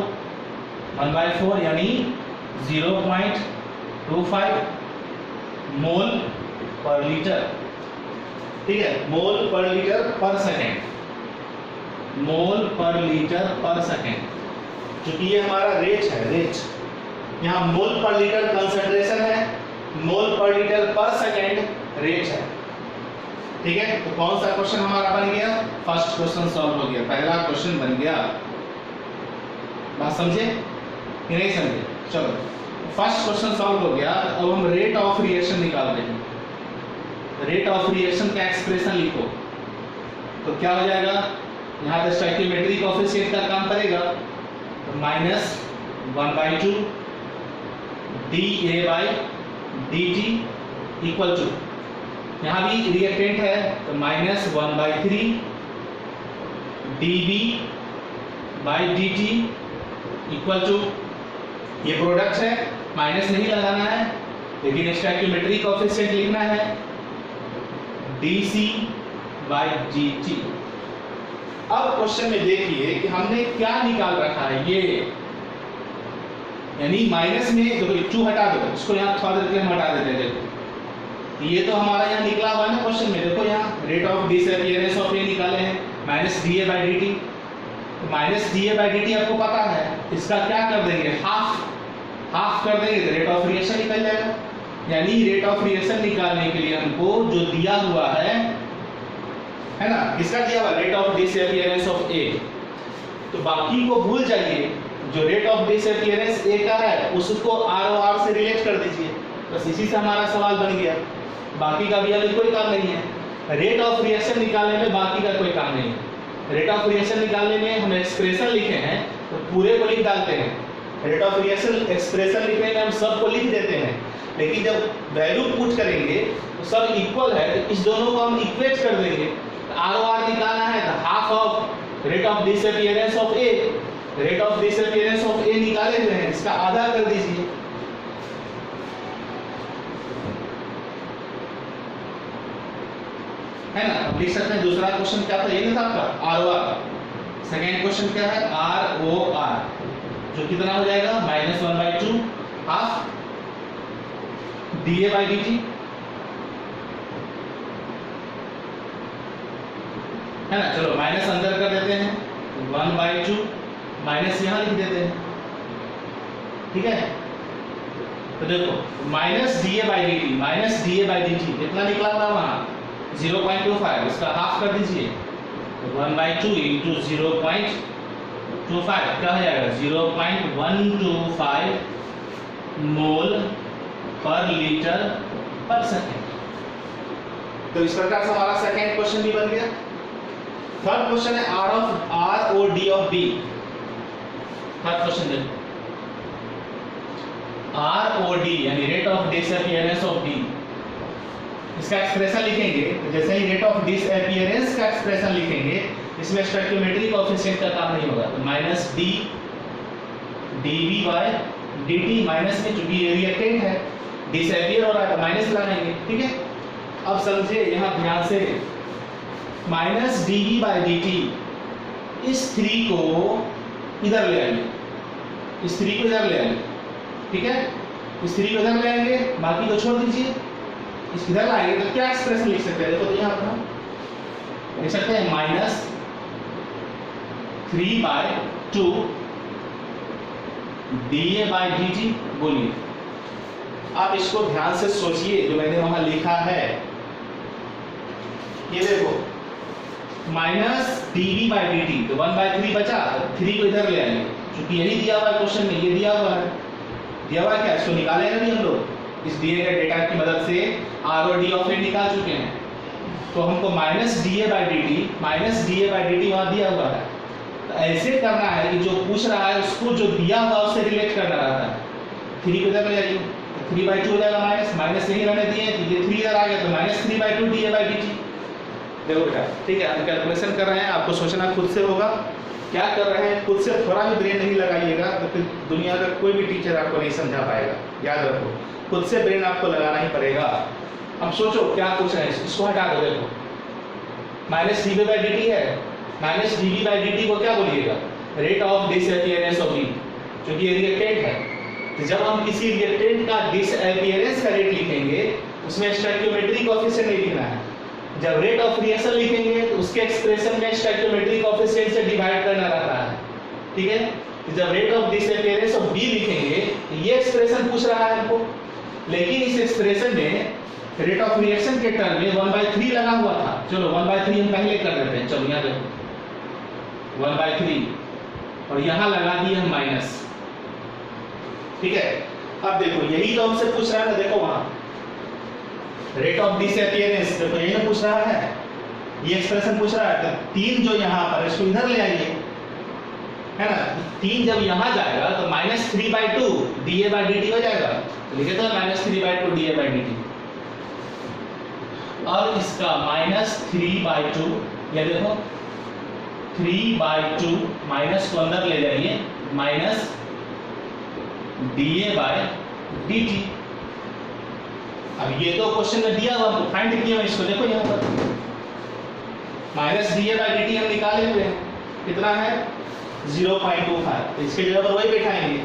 [SPEAKER 1] 1/4 यानी 0.25 मोल पर लीटर। ठीक है, मोल पर लीटर पर सेकेंड, मोल पर लीटर पर सेकेंड, क्योंकि ये हमारा रेट है, रेट यहाँ मोल पर लीटर कंसंट्रेशन है, मोल पर लीटर पर सेकेंड रेट है। ठीक है, तो कौन सा क्वेश्चन हमारा बन गया, फर्स्ट क्वेश्चन सॉल्व हो गया, पहला क्वेश्चन बन गया। बात समझे कि नहीं समझे? चलो फर्स्ट क्वेश्चन सॉल्व हो गया। अब हम रेट ऑफ रिएक्शन निकालते हैं। रेट ऑफ रिएक्शन का एक्सप्रेशन लिखो तो क्या हो जाएगा, यहाँ पे स्टोइकियोमेट्रिक कोएफिशिएंट का काम करेगा, तो -1/2 dA/dt इक्वल टू, यहाँ भी रिएक्टेंट है तो -1/3 dB/dt इक्वल टू, ये प्रोडक्ट है, माइनस नहीं लगाना है लेकिन स्टोइकियोमेट्रिक कोएफिशिएंट लिखना है, dC/dt। अब क्वेश्चन में देखिए कि हमने क्या निकाल रखा है, ये यानी माइनस में देखो 2 हटा दो, इसको यहाँ थोड़ा देर हम हटा देते हैं। देखो ये तो हमारा यहाँ निकला हुआ है ना क्वेश्चन में, देखो यहाँ rate of disappearance of A निकाले हैं -dA/dt, तो -dA/dt आपको पता है, इसका क्या कर देंगे, हाफ कर देंगे तो रेट ऑफ रिएक्शन निकल जाएगा। यानी रेट ऑफ रिएक्शन निकालने के लिए हमको जो दिया हुआ है ना, किसका दिया हुआ, रेट ऑफ डिसअपीयरेंस ऑफ ए, तो बाकी को भूल जाइए, जो रेट ऑफ डिसअपीयरेंस ए का है उसको ROR से रिलेट कर दीजिए, बस इसी से हमारा सवाल बन गया, बाकी का भी अभी कोई काम नहीं है। रेट ऑफ रिएक्शन निकालने में बाकी का कोई काम नहीं है। रेट ऑफ रिएक्शन निकालने में हम एक्सप्रेशन लिखे हैं तो पूरे को लिख डालते हैं, रेट ऑफ रिएक्शन एक्सप्रेशन लिखने में हम सब को लिख देते हैं, लेकिन जब वैल्यू पुट करेंगे तो सब इक्वल है तो इस दोनों को हम इक्वेट कर देंगे। ROR निकालना है तो half of rate of disappearance of A, rate of disappearance of A निकाले हुए हैं, इसका आधा कर दीजिए, है ना। अब लिख सकते हैं दूसरा क्वेश्चन क्या था, ये नहीं था आपका ROR। सेकेंड क्वेश्चन क्या है, ROR, जो कितना हो जाएगा, -1/2 हाफ dA/dt, है ना। चलो माइनस अंदर कर देते हैं, 1/2 माइनस यहाँ लिख देते हैं, ठीक है। तो देखो -dA/dt कितना निकला था वहाँ 0.25, उसका हाफ कर दीजिए, 1/2 इंटू 0.25 क्या हो जाएगा, 0.125 मोल पर लीटर पर सेकेंड। तो इस प्रकार से हमारा सेकेंड क्वेश्चन भी बन गया। थर्ड क्वेश्चन है ROD of B। Third question देखो, ROD यानी rate of disappearance of D, इसका एक्सप्रेशन लिखेंगे तो जैसे ही रेट ऑफ डिसअपीयरेंस का एक्सप्रेशन लिखेंगे इसमें स्टोइकियोमेट्रिक कोएफिशिएंट का काम नहीं होगा, तो -d dB/dt, माइनस में चूंकि ये रिएक्टेंट है डिसअपीयर हो रहा है तो माइनस लगाएंगे, ठीक है। अब समझिए यहाँ ध्यान से, -dB/dt, इस 3 को इधर ले आएंगे, इस 3 को इधर ले आएंगे, ठीक है। इस 3 को इधर ले आएंगे, बाकी को छोड़ दीजिए, इस इधर लाएंगे तो क्या एक्सप्रेशन लिख सकते हैं, देखो तो यहाँ पर लिख सकते हैं -3/2 dA/dt। बोलिए, आप इसको ध्यान से सोचिए जो मैंने वहां लिखा है, ये देखो -dB/dt, तो 1/3 बचा, 3 को इधर ले आएंगे, क्योंकि यही दिया हुआ है क्वेश्चन में, ये दिया हुआ है क्या, इसको निकालेंगे भी हम लोग, इस दिए गए डेटा की मदद से ROD ऑफ ए निकाल चुके हैं, तो हमको -dA/dt वहां दिया हुआ है, तो ऐसे करना है कि जो पूछ रहा है उसको जो दिया हुआ उससे रिलेट करना रहता है। 3 को इधर ले जाइए, 3/2 हो जाएगा, माइनस नहीं रहने दिए, ये 3 इधर आ गया तो -3/2 dA/dt। देखो बेटा, ठीक है, हम कैलकुलेशन कर रहे हैं, आपको सोचना खुद से होगा क्या कर रहे हैं, खुद से थोड़ा भी ब्रेन नहीं लगाइएगा तो फिर दुनिया का कोई भी टीचर आपको नहीं समझा पाएगा। याद रखो, खुद से ब्रेन आपको लगाना ही पड़ेगा। अब सोचो क्या पूछ रहे हैं, इसको हटा दो। देखो -dB/dt है, -dB/dt को क्या बोलिएगा, rate of disappearance of B, क्योंकि ये रिएक्टेंट है। तो जब हम किसी रिएक्टेंट का डिसअपियरेंस का रेट लिखेंगे उसमें स्टोइकियोमेट्रिक कोएफिशिएंट नहीं लिखना है। जब रेट ऑफ रिएक्शन लिखेंगे तो उसके एक्सप्रेशन में स्टोइकियोमेट्रिक कोएफिशिएंट से डिवाइड करना रहता है, ठीक है। तो जब rate of disappearance of B लिखेंगे तो ये एक्सप्रेशन पूछ रहा है हमको, लेकिन इस एक्सप्रेशन में रेट ऑफ रिएक्शन के टर्म में 1/3 लगा हुआ था। चलो 1/3 हम पहले कर देते हैं। चलो यहाँ देखो 1/3 और यहाँ लगा दिए हम माइनस, ठीक है। अब देखो यही तो हमसे पूछ रहा है ना, देखो वहां रेट ऑफ डिसअपियरेंस देखो यही पूछ रहा है, ये एक्सप्रेशन पूछ रहा है। तो 3 जो यहाँ पर इसको इधर ले आइए, है ना। 3 जब यहाँ जाएगा तो -3/2 dA/dt हो जाएगा, लिखे तो -3/2 dA/dt। और इसका -3/2, ये देखो 3/2 माइनस को अंदर ले जाइए, माइनस dA/dt। अब ये तो क्वेश्चन में दिया हुआ, फाइंड किया इसको, देखो यहाँ पर -dA/dt हम निकाले हुए हैं, कितना है 0.25। तो इसके जगह पर वही बैठाएंगे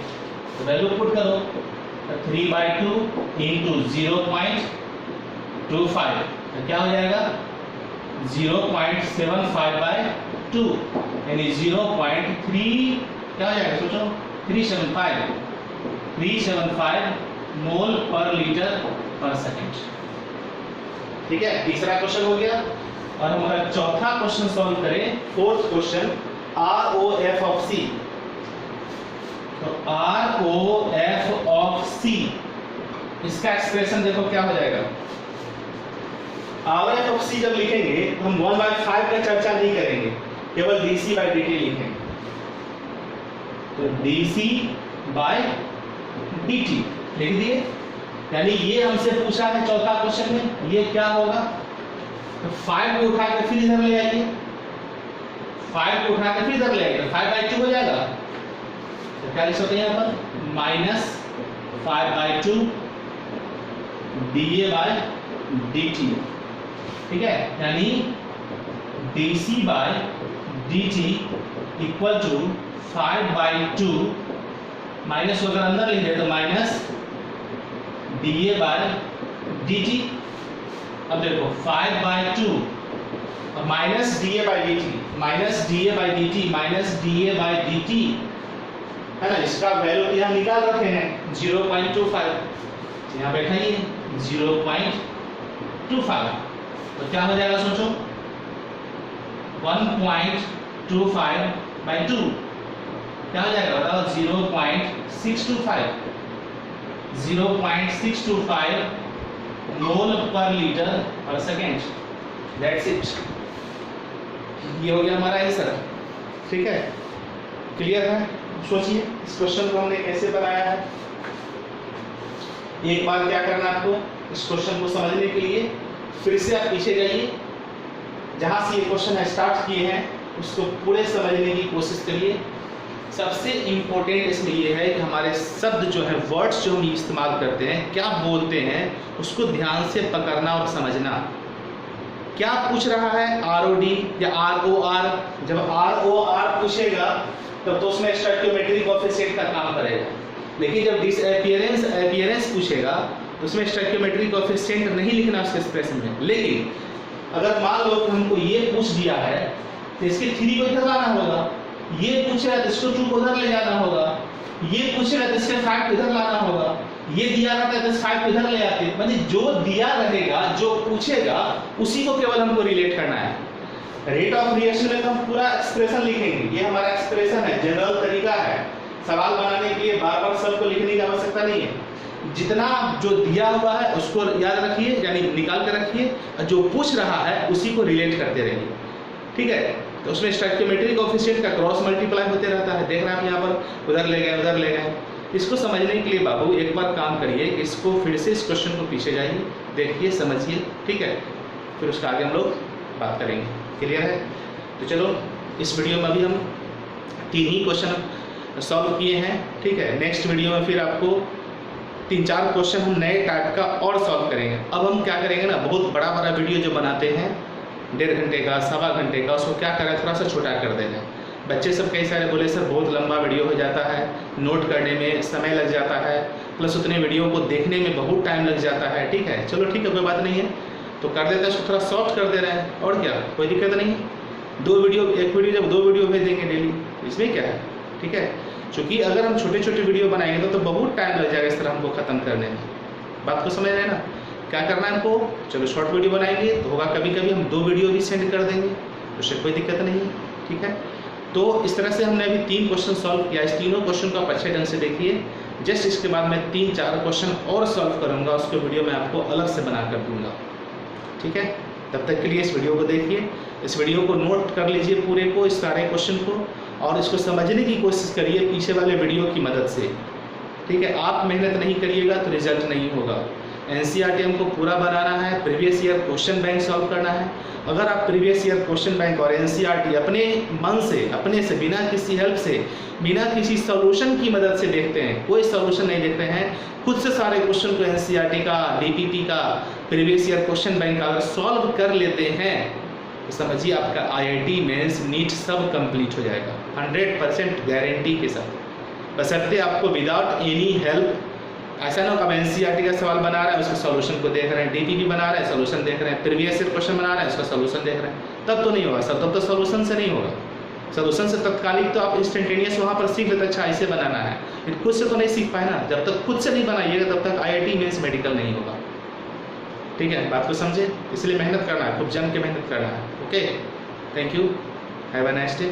[SPEAKER 1] तो वैल्यू पुट करो, 3/2 इंटू 0.25 तो क्या हो जाएगा 0.75/2 यानी 0.3 क्या हो जाएगा सोचो 375 मोल पर लीटर पर सेकंड। ठीक है, तीसरा क्वेश्चन हो गया। और हमारा चौथा क्वेश्चन सॉल्व करें, fourth question ROF of C। तो ROF ऑफ C इसका एक्सप्रेशन देखो क्या हो जाएगा। ROF ऑफ C जब लिखेंगे तो हम 1/5 का चर्चा नहीं करेंगे, केवल dC/dt लिखेंगे। तो dC/dt लिख दिए, यानी ये हमसे पूछा है चौथा क्वेश्चन में, ये क्या होगा। तो 5 को उठा के फिर इधर ले आइए, 5 को उठा के फिर इधर ले आइए तो 5/2 हो जाएगा। तो क्या लिख सकते हैं यहाँ पर -5/2 dA/dt। ठीक है, यानी dC/dt इक्वल टू 5/2 माइनस को अगर अंदर लिख दे तो माइनस dA/dt। अब देखो 5/2 और माइनस dA/dt है ना। इसका वैल्यू यहाँ निकाल रखे हैं 0.25, यहाँ बैठाइए 0.25 तो क्या हो जाएगा सोचो 1.25/2 क्या हो जाएगा बताओ 0.625 मोल पर लीटर पर सेकेंड। दैट्स इट, ये हो गया हमारा आंसर। ठीक है, क्लियर है। सोचिए इस क्वेश्चन को हमने कैसे बनाया है। एक बार क्या करना आपको, इस क्वेश्चन को समझने के लिए फिर से आप पीछे जाइए, जहां से ये क्वेश्चन स्टार्ट किए हैं उसको पूरे समझने की कोशिश करिए। सबसे इम्पोर्टेंट इसमें ये है कि हमारे शब्द जो है, वर्ड्स जो हम इस्तेमाल करते हैं, क्या बोलते हैं, उसको ध्यान से पकड़ना और समझना। क्या पूछ रहा है ROD या ROR। जब ROR पूछेगा तब तो उसमें स्टोइकियोमेट्रिक कोएफिशिएंट का काम करेगा, लेकिन जब डिसअपियरेंस पूछेगा तो उसमें स्टोइकियोमेट्रिक कोएफिशिएंट नहीं लिखना उसके एक्सप्रेशन में। लेकिन अगर मान लो कि हमको ये पूछ दिया है तो इसके 3 को इधर लाना होगा, ये पूछेगा तो इसको 2 को उधर ले जाना होगा, ये पूछेगा तो इसके 5 को इधर लाना होगा, ये दिया रहता है तो 5 को इधर ले आते। मतलब जो दिया रहेगा, जो पूछेगा उसी को केवल हमको रिलेट करना है। रेट ऑफ रिएक्शन में तो हम पूरा एक्सप्रेशन लिखेंगे, ये हमारा एक्सप्रेशन है, जनरल तरीका है। सवाल बनाने के लिए बार बार सबको लिखने की आवश्यकता नहीं है। जितना जो दिया हुआ है उसको याद रखिए, यानी निकाल कर रखिए, और जो पूछ रहा है उसी को रिलेट करते रहिए। ठीक है, तो उसमें स्टोइकियोमेट्रिक कोएफिशिएंट का क्रॉस मल्टीप्लाई होते रहता है। देख रहे हैं आप यहाँ पर, उधर ले गए उधर ले गए। इसको समझने के लिए बाबू एक बार काम करिए, इसको फिर से इस क्वेश्चन को पीछे जाइए, देखिए, समझिए, ठीक है, फिर उसका आगे हम लोग बात करेंगे। क्लियर है? तो चलो इस वीडियो में अभी हम 3 ही क्वेश्चन सॉल्व किए हैं, ठीक है। नेक्स्ट वीडियो में फिर आपको 3-4 क्वेश्चन हम नए टाइप का और सॉल्व करेंगे। अब हम क्या करेंगे ना, बहुत बड़ा वीडियो जो बनाते हैं 1.5 घंटे का, 1.25 घंटे का, उसको क्या करें, थोड़ा सा छोटा कर देना। बच्चे सब कई सारे बोले सर बहुत लंबा वीडियो हो जाता है, नोट करने में समय लग जाता है, प्लस उतने वीडियो को देखने में बहुत टाइम लग जाता है, ठीक है। चलो ठीक है, कोई बात नहीं है, तो कर देते हैं, उसको थोड़ा सॉफ्ट कर दे रहे हैं, और क्या, कोई दिक्कत नहीं है। 2 वीडियो, एक वीडियो जब 2 वीडियो भेज देंगे डेली, इसमें क्या है, ठीक है। क्योंकि अगर हम छोटे छोटे वीडियो बनाएंगे तो बहुत टाइम लग जाएगा इस तरह हमको ख़त्म करने में। बात को समझ रहे हैं ना? क्या करना है हमको, चलो शॉर्ट वीडियो बनाएंगे तो होगा, कभी कभी हम 2 वीडियो भी सेंड कर देंगे, उससे कोई दिक्कत नहीं है, ठीक है। तो इस तरह से हमने अभी 3 क्वेश्चन सॉल्व किया। इस तीनों क्वेश्चन को आप अच्छे ढंग से देखिए। जस्ट इसके बाद मैं 3-4 क्वेश्चन और सॉल्व करूँगा, उसके वीडियो मैं आपको अलग से बना कर दूँगा, ठीक है। तब तक के लिए इस वीडियो को देखिए, इस वीडियो को नोट कर लीजिए पूरे को, इस सारे क्वेश्चन को, और इसको समझने की कोशिश करिए पीछे वाले वीडियो की मदद से, ठीक है। आप मेहनत नहीं करिएगा तो रिजल्ट नहीं होगा। एनसीईआरटी हमको पूरा बनाना है, previous year question bank solve करना है। अगर आप प्रीवियस ईयर क्वेश्चन बैंक और एनसीईआरटी अपने मन से, अपने से, बिना किसी हेल्प से, बिना किसी सॉल्यूशन की मदद से देखते हैं, कोई सॉल्यूशन नहीं देखते हैं, खुद से सारे क्वेश्चन को एनसीईआरटी का, डीपीपी का, प्रीवियस ईयर क्वेश्चन बैंक का अगर सॉल्व कर लेते हैं तो समझिए आपका आईआईटी मेंस नीट सब कंप्लीट हो जाएगा 100% गारंटी के साथ। बशर्ते आपको विदाउट एनी हेल्प, ऐसा ना हो कि एनसीईआरटी का सवाल बना रहा है उसके सॉल्यूशन को देख रहे हैं, डीपीपी बना रहे हैं सॉल्यूशन देख रहे हैं, प्रीवियस ईयर क्वेश्चन बना रहे हैं उसका सॉल्यूशन देख रहे हैं, तब तो नहीं होगा सब, तब तो सॉल्यूशन से नहीं होगा। सॉल्यूशन से तत्कालिक तो आप इंस्टेंटेनियस वहाँ पर सीख लेते, अच्छा ऐसे बनाना है, लेकिन खुद से तो नहीं सीख पाए ना। जब तक खुद से नहीं बनाइएगा तब तक आईआईटी मेंस मेडिकल नहीं होगा, ठीक है। बात को समझे, इसलिए मेहनत करना है, खूब जम के मेहनत करना है। Okay, thank you, have a nice day.